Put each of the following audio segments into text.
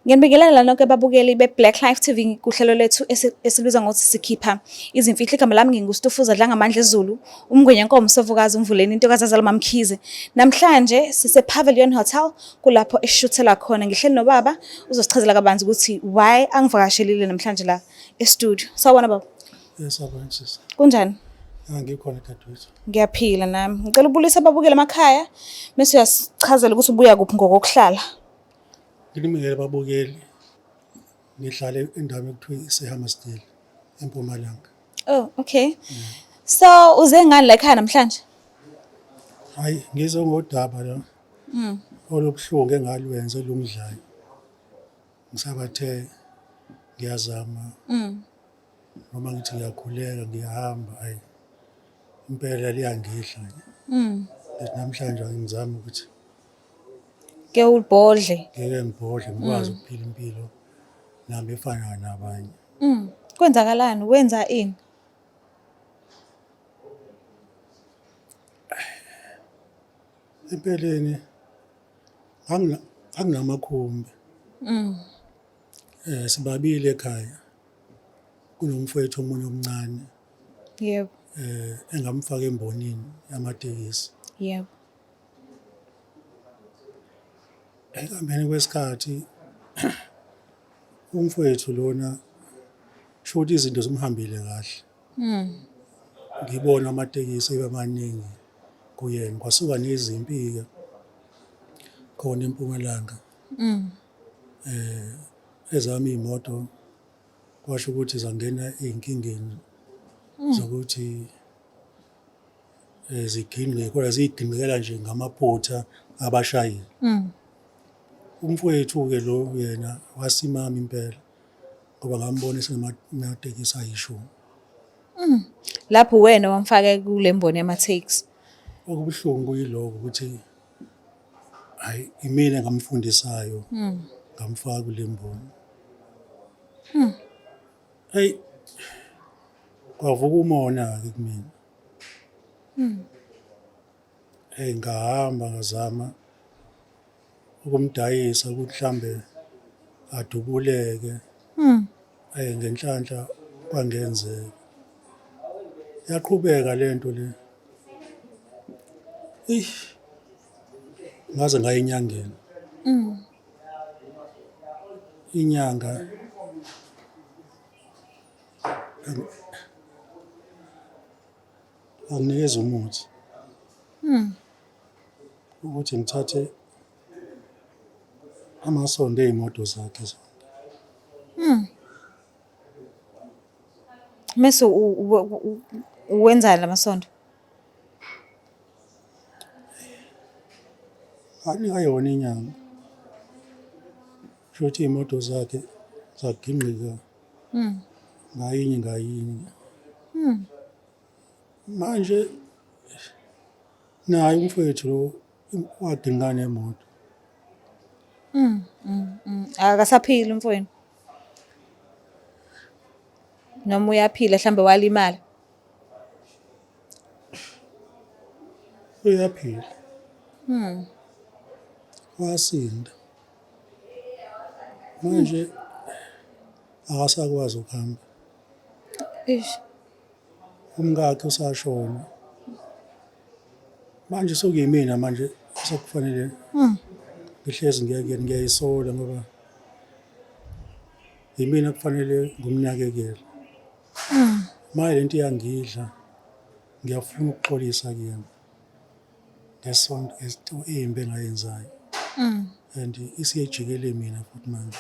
Ngiyanibingelela lana nonke ababukeli be-Black Life TV kuhlelo lethu esibizwa ngokuthi sikhipha izimfihlo. Igama lami nginguStufuza Dlangamandla Zulu, umngwenyenkomo Msofokazi uMvuleni intokazi yazalwa uMamkhize. Namhlanje sise-Pavilion Hotel kulapho esishuthela khona. Ngihleli nobaba uzosichazela kabanzi ukuthi why angivakashelile namhlanje la e-studio. Sawubona baba. Yesabona sisi. Kunjani? Ngikhona dadewethu. Ngiyaphila nami. Ngicela ubulisa ababukeli emakhaya bese uyasichazela ukuthi ubuya kuphi ngokokuhlala. Ngilibingelela ababukeli. Ngihlale endaweni ekuthiwa iseHammersdale eMpumalanga. Oh, okay. So uze ngani la ekhaya namhlanje? Hayi ngize ngodaba la. Olubuhlungu engalwenza olungidlayo. Ngisabathe ngiyazama. Noma ngithi ngiyakhuleka ngiyahamba hayi. Impela liyangidla. Lethi namhlanje ngizama ukuthi Ke ubhodle. ngeke ngibhodle ngikwazi ukuphila impilo nami efana nabanye. Kwenzakalani? Wenza ini? Empeleni anginamakhumbi. Sibabili ekhaya. Kunomfowethu omunye omncane Yebo. engamfaka embonini yamatekisi. Yebo. Ekuhambeni kwesikhathi umfowethu lona shothi izinto zimhambile kahle. Ngibona amatekisi ebemaningi kuyena kwasuka nezimpi ke khona eMpumalanga. Ezami imoto kwasho ukuthi zangena einkingeni zokuthi ziginqe kodwa ziginqikela nje ngamaphutha abashayeli. Umfowethu ke lo yena wasimama impela ngoba ngambona esenamatekisi ayishumi. Lapho wena wamfaka kule mboni yama-taxi. Okubuhlungu yiloko ukuthi hayi imina ngamfundisayo ngamfaka kule mboni. Hey kwavuka umona ke kumina. Ngahamba ngazama ukumdayisa ukuthi mhlambe adubuleke. Ngenhlanhla kwangenzeka. Yaqhubeka lento le. Ngaze ngayinyangeni. Inyanga anginikeza umuthi. Ukuthi ngithathe amasondo ey'moto zakhe zonke. Mase wenzani lamasondo? Anika yona inyanga. Shothi iy'moto zakhe zaginqika ngayinye ngayinye. Manje naye umfowethu lo waginqa nemoto. Akasaphili umfowenu? Noma uyaphila mhlambe walimala? Uyaphila. Wasinda. Manje akasakwazi ukuhamba. Umkakhe usashona. Manje sokuyimina manje sekufanele ngihlezi ngiyayisola ngoba yimina kufanele ngumnakekela. Manje lento iyangidla ngiyafuna ukuxolisa kuyena. Ngesonto ezimbi engayenzayo. And isiyejikele mina futhi manje.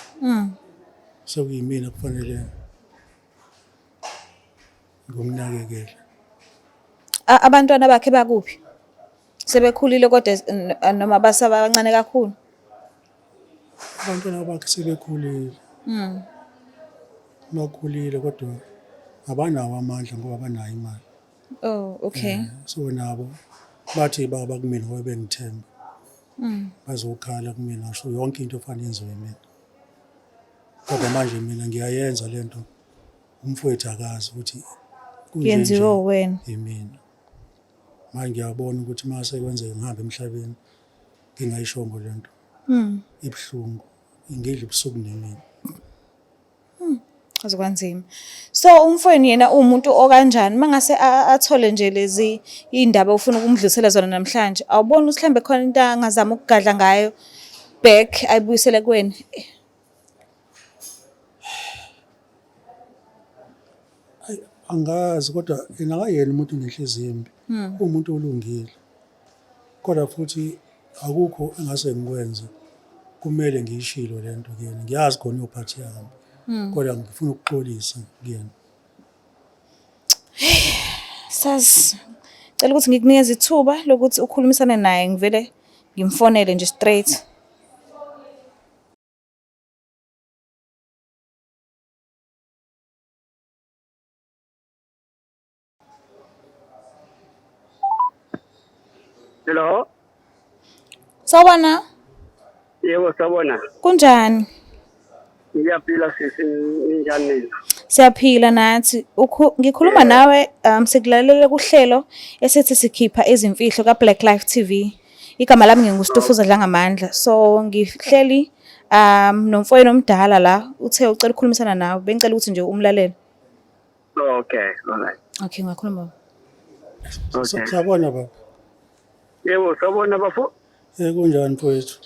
Sokuyimina kufanele ngumnakekela. Abantwana bakhe bakuphi? Sebekhulile kodwa noma basabancane kakhulu? Abantwana bakhe sebekhulile. Bakhulile kodwa abanawo amandla ngoba banayo imali. Oh, okay. So nabo bathi baba kumina ngoba bengithemba. Bazokhala kumina ngisho yonke into efanele yenziwe yimina. Kodwa manje mina ngiyayenza lento umfowethu akazi ukuthi Yenziwe wena. Yimina. Manje ngiyabona ukuthi mase kwenzeka ngihambe emhlabeni ngingayishongo lento. Ibhlungu ngidla ubusuku nemini. Azokwanzima. So umfowenu yena umuntu okanjani mangase athole nje lezi indaba ufuna ukumdlulisela zona namhlanje awuboni ukuthi mhlambe khona into angazama ukugadla ngayo back ayibuyisele kuwena. Angazi kodwa ingakayena umuntu onenhliziyo embi. Umuntu olungile. Kodwa futhi akukho engase ngikwenze. Kumele ngiyishilo lento kuyena. Ngiyazi khona iyophathi yami. Kodwa ngifuna ukuxolisa kuyena. Sazi cela ukuthi ngikunikeze ithuba lokuthi ukhulumisane naye ngivele ngimfonele nje straight. Hello. Sawubona. Yebo sabona. Kunjani? Ngiyaphila sisi njani? Siyaphila nathi. Ngikhuluma nawe sikulalela kuhlelo esithi sikhipha izimfihlo ka Black Life TV. Igama lami nginguStufuza Dlangamandla. So ngihleli nomfowenu omdala la uthe ucela ukukhulumisana nawe. Bengicela ukuthi nje umlalele. Okay, alright. Okay, ngakhuluma. Okay. Sabona baba. Yebo sabona bafo. Kunjani mfowethu?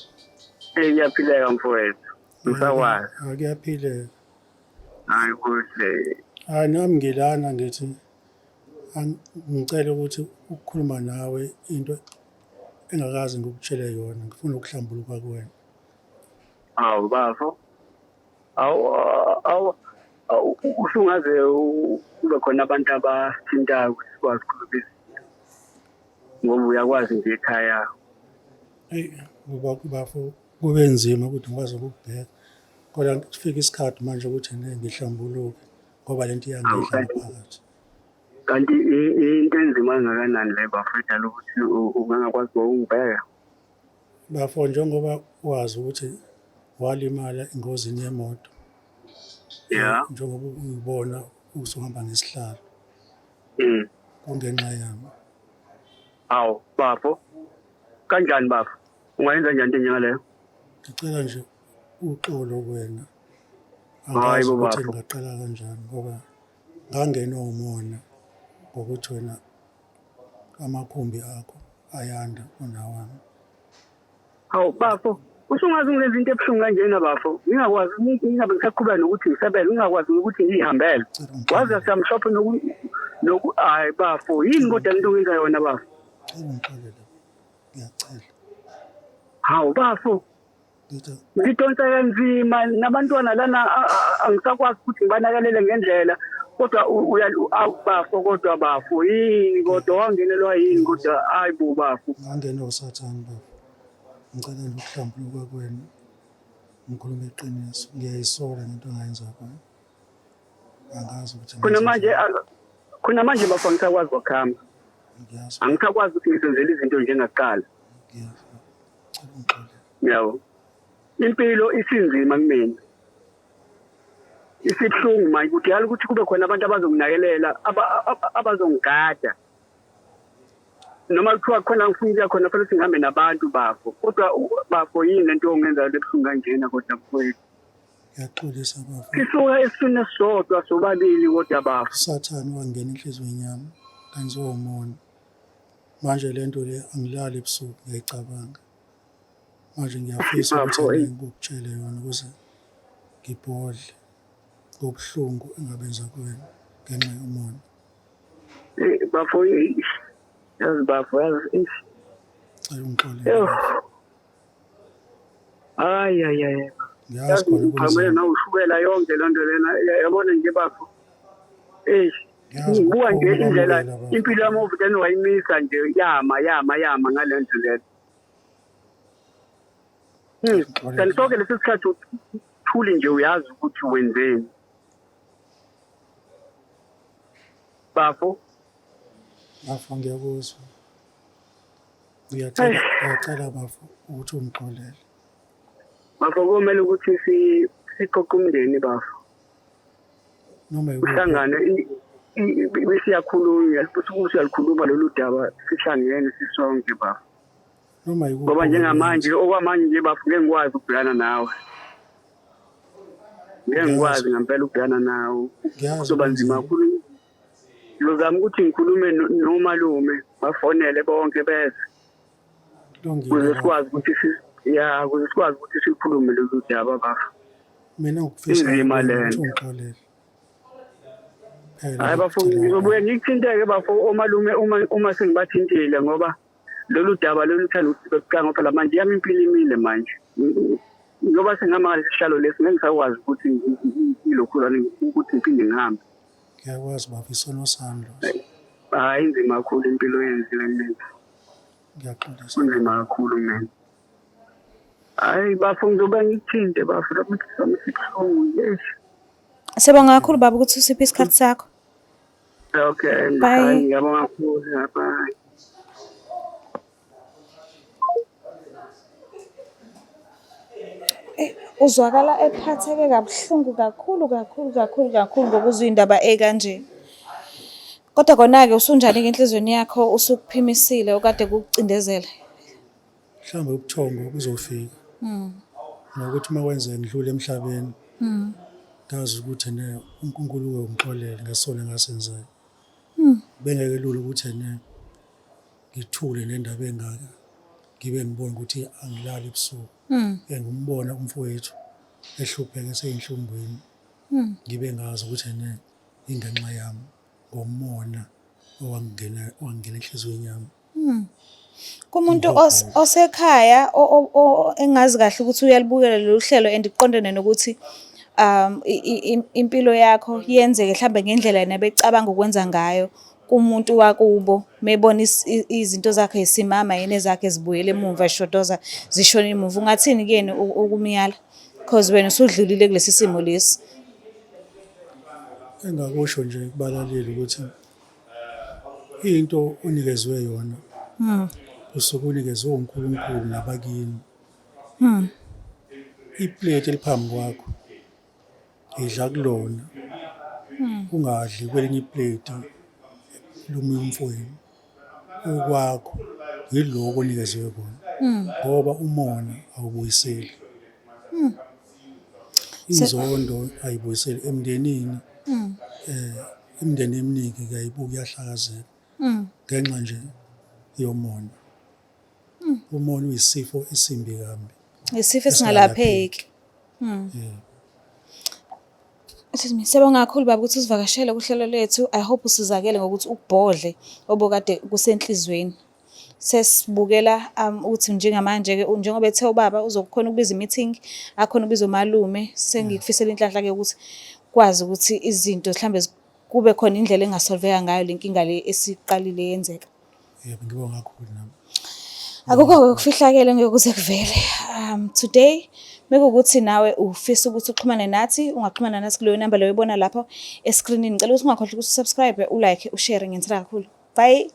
Ngiyaphila mfowethu. Usakwazi. Akuyaphileka. Hayi kuhle. Nami ngilana ngithi ngicela ukuthi ukukhuluma nawe into engakazi ngikutshele yona. Ngifuna ukuhlambuluka kuwena. Awu bafo. Awu usungaze kube khona abantu abathintayo sikwazi ukukhuluma. Ngoba uyakwazi nje ekhaya. Bafo kube nzima ukuthi ngikwazi ukubheka. Kodwa kufika isikhathi manje ukuthi ngihlambuluke ngoba lento iyangidla phakathi. Kanti into enzima kangakanani le bafethu lokuthi ungangakwazi ukubheka. Bafo njengoba wazi ukuthi walimala engozini yemoto. Yeah. Njengoba uyibona usuhamba ngesihlalo. Kungenxa yami. Awu bafo. Kanjani bafo? Ungayenza njani into njengaleyo? Ngicela nje uxolo kuwena. Hayi bo ukuthi bafo. ngaqala kanjani ngoba ngangena umona ngokuthi wena amakhumbi akho ayanda kunawami. Hawu bafo. Usungazi ngilenza into ebuhlungu kanjena bafo. Ngingakwazi ngingabe ngisaqhubeka nokuthi ngisebenze, ngingakwazi ukuthi ngihambele. Wazi samshophe hayi bafo. Yini kodwa into ngenza yona bafo? Ngixolele. Ngiyacela. Hawu bafo. Ngidonsa kanzima nabantwana lana angisakwazi ukuthi ngibanakalele ngendlela kodwa bafo kodwa bafo yini kodwa wangenelwa yini kodwa hayibo bafo. Ngangena usathane bafo. Ngicela nje ukuhlambuluka kuwena. Ngikhuluma iqiniso. Ngiyayisola ngento engayenza khona. Angazi ukuthi khona manje bafo ngisakwazi ukuhamba. ngiyazi. Angisakwazi ukuthi ngizenzele izinto njengakuqala. Ngiyazi. Cela ungixolele. Yabo. Impilo isinzima kumina. Isibhlungu manje kudala ukuthi kube khona abantu abazonginakelela abazongigada. Noma kuthiwa khona ngifuna ukuya khona futhi ngihambe nabantu bafo. Kodwa bafo yini lento ongenza lebuhlungu kanjena kodwa mfowethu. Ngiyaxolisa bafo. Sisuka esifuna esodwa sobabili kodwa bafo. Usathane wangena enhlizweni yami. Kanziwa umona. Manje lento le angilali ebusuku ngiyayicabanga. Manje ngiyafisa ukuthi ngikutshele yona ukuze ngibhodle ngobuhlungu engabenza kuwena ngenxa yomona. Bafo yazi bafo yazi. Cela ungixolele. Ay. Ngiyazi khona ukuthi na ushukela yonke lonto lena yabona nje bafo. Kuwa nje indlela impilo yami ovuteni wayimisa nje yama ngalento lento. Kanti sonke lesi sikhathi uthuli nje uyazi ukuthi wenzeni. Bafo. Bafo ngiyakuzwa. Ngiyacela bafo ukuthi ungixolele. Bafo kumele ukuthi siqoqe umndeni bafo. Noma yikho. Uhlangane besiyakhulunywa futhi uyalikhuluma lolu daba sihlangene sisonke bafo. Noma yikho. Ngoba njengamanje okwamanje nje bafike ngikwazi ukubhekana nawe. ngeke ngikwazi ngempela ukubhekana nawo kuzoba nzima kakhulu. Ngizozama ukuthi ngikhulume nomalume bafonele bonke bese ukuze sikwazi ukuthi ukuze sikwazi ukuthi sikhulume lolu daba bafo. Mina ngikufisa Inzima lento. ungixolele. Hayi bafo ngizobuye ngikuthinteke bafo omalume uma sengibathintile ngoba lolu daba lolu thanda ukuthi bekucanga phela manje yami impilo imile manje. Ngoba sengama lesihlalo lesi ngeke ngisakwazi ukuthi ngilokhulana ukuthi ngiphinde ngihambe. Ngiyakwazi baba isono sami lo. Hayi inzima kakhulu impilo yenzile mina. Ngiyaxolisa. Kunzima kakhulu mina. Hayi bafo ngizobe ngikuthinte bafo lapho sibuhlungu yes. Sibonga kakhulu baba ukuthi usiphe isikhathi sakho. Okay, Bye. ngiyabonga kakhulu. Bye. Uzwakala ephatheke kabuhlungu kakhulu ngokuzwa indaba ekanje. Kodwa kona-ke usunjani-ke enhlizweni yakho usukuphimisile okade kukucindezela? Mhlawumbe ubuthongo buzofika. Nokuthi uma kwenzeka ngidlule emhlabeni. Ngazi ukuthi uNkulunkulu uyongixolela ngesona engasenzayo. Bengeke lula ukuthi ngithule nendaba engaka. Ngibe ngibona ukuthi angilali ebusuku. Ngimbona umfowethu ehlupheka eseyinhlungwini. Ngibe ngazi ukuthi ingenxa yami ngomona owangena enhlizweni yami. Kumuntu osekhaya engazi kahle ukuthi uyalibukela lolu hlelo and iqondene nokuthi impilo yakho yenzeke mhlambe ngendlela nebecabanga ukwenza ngayo kumuntu wakubo mebona izinto zakhe esimama yena ezakhe zibuyele emuva eshodoza zishona emuva ungathini kuyena ukumyala because wena usudlulile kulesi simo lesi. Engakusho nje kubalaleli ukuthi into onikezwe yona usuke unikezwe uNkulunkulu nabakini. Iplate eliphambi kwakho idla kulona. Ungadli kwelinye iplate lomunye umfowenu. Okwakho yiloko onikezwe kona. Ngoba umona awubuyiseli. Inzondo ayibuyiseli emndenini. Imindeni eminingi kuyayibuka yahlakazeka. Ngenxa nje yomona. Umona uyisifo esimbi kambi. Isifo esingalapheki. Sibonga kakhulu baba ukuthi usivakashele kuhlelo lethu. I hope usizakele ngokuthi ukubhodle obokade kusenhlizweni. Sesibukela uthi njengamanje-ke njengoba ethe ubaba uzokhona ukubiza i-meeting, akhona ukubiza umalume. Sengikufisela inhlanhla-ke ukuthi kwazi ukuthi izinto mhlambe kube khona indlela engasolveka ngayo le nkinga le esiqalile yenzeka. Yebo ngibonga kakhulu nami. Akukho ukufihlakele ngeke kuvele. Today mekuwukuthi nawe ufisa ukuthi uxhumane nathi, ungaxhumana nathi kuleyo number leyo uyibona lapho escreenini. Ngicela ukuthi ungakhohlwa ukuthi usubscribe, ulike, ushare ngiyenzela kakhulu. Bye.